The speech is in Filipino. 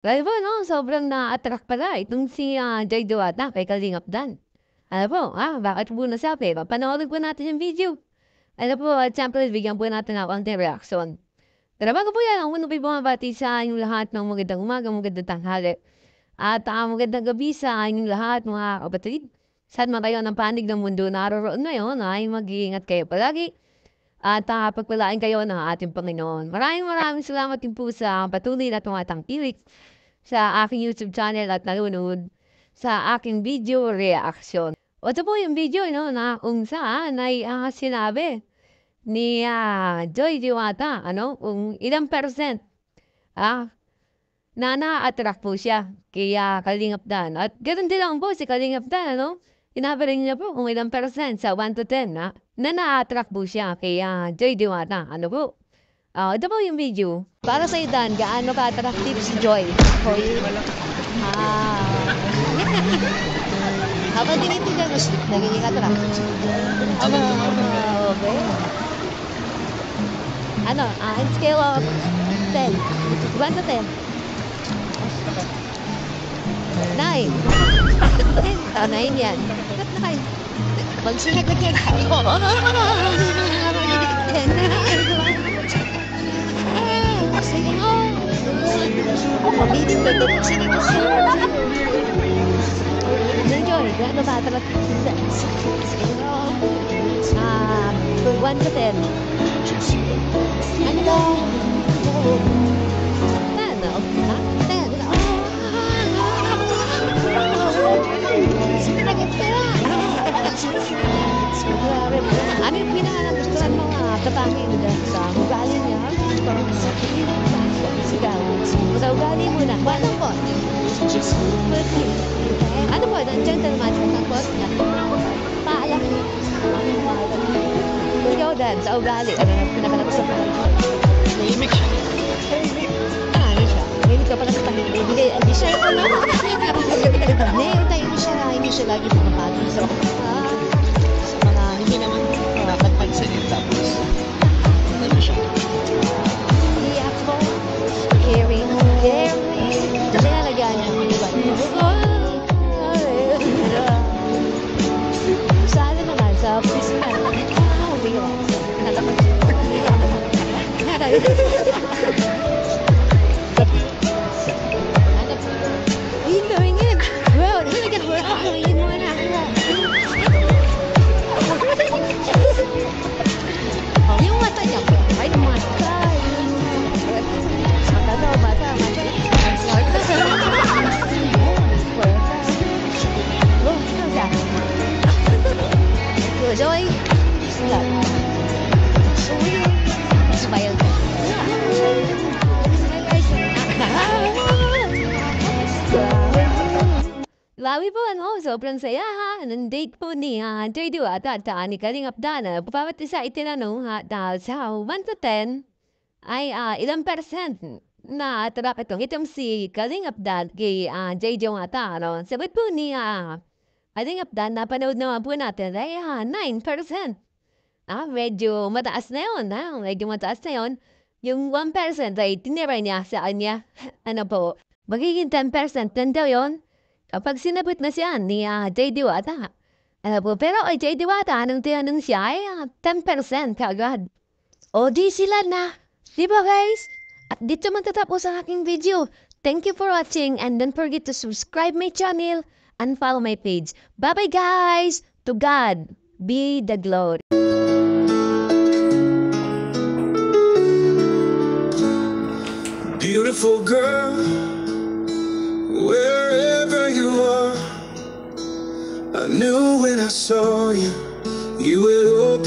Dahil po 'no, sobrang na-attract pala itong si, Joy Diwata kay Kalingap Dan. Ano po, bakit po nasabi? Panoorin po natin yung video. Ano po at siyempre bigyan po natin ng konting reaksyon. Pero bago po yan, ang una po'y bumabati sa inyong lahat ng magandang umaga, magandang tanghali, at, magandang gabi sa inyong lahat mga kapatid. Saan man kayo ng panig ng mundo naroroon ngayon ay mag-iingat kayo palagi at, pagpalain kayo ng ating Panginoon. Maraming maraming salamat din po sa patuloy na tumatangkilik sa aking YouTube channel at nanonood sa aking video reaction. O ito po yung video 'no, na kung saan ay, sinabi ni, Joy Diwata ano, kung ilang percent, ah, na na-a-attract po siya kay, Kalingap Dan at gano'n din naman po si Kalingap Dan ano, sinabi rin niya po kung ilang percent sa 1 to 10 na na-a-attract po siya kay, Joy Diwata. Ano po, ito po yung video. Para sa'yo Dan, gaano ka-attractive si Joy for you? Ah. Habang tinitigan mo siya, nagiging attract. Okay. Ano, in scale of 10, 1 to 10. 9. 9 yan. Ba't na kayo? Pag sinagagyan ako. Sige mo. Hindi ko ito. Sige mo siya. Enjoy. Gaano ba talaga? 1 to 10. Ano daw? 10. 10. Ano yung pinaka-nagustuhan mo katangin sa ugali niya? Sa ugali muna. Ano po? Ano po? Gentleman. Tapos? Paayak. Ikaw Dan, sa ugali. Ano yung pinaka-nagustuhan mo? Tahimik siya. Ano siya? Mahilig ka pala sa tahimik. Hindi siya yung ano? Hindi siya lagi pumapagod sa mga Hindi naman dapat pansanin tapos ano siya. iyak mo. Caring. Kasi nalagyan niya yung iba. Sana naman sa physical. Ayun gawin yun. Wow, nalagyan mo. Gawin mo na. Yung mata niya. Ay, mata. Mata. Joy. Smile ka. Lawi po ano, sobrang saya Nandate po ni Joy Diwata at ni Kalingap Dan. Bawat isa itinanong sa 1 to 10 ay ilang percent na attract itong si Kalingap Dan kay Joy Diwata. Ano? Sagot po ni Kalingap Dan, napanood naman po natin ay 9%. Medyo mataas na yun. Medyo mataas na yun. Yung 1% ay tinira niya sa kanya. Ano po, magiging 10% din daw yun. Kapag sinabot na siya ni Joy Diwata. Ano po, pero kay Joy Diwata, anong tinanong siya ay 10% kagad. O di sila na. Diba guys? At dito matatapos ang aking video. Thank you for watching and don't forget to subscribe my channel and follow my page. Bye-bye guys! To God be the glory. Beautiful girl, wherever you are, I knew when I saw you, you would open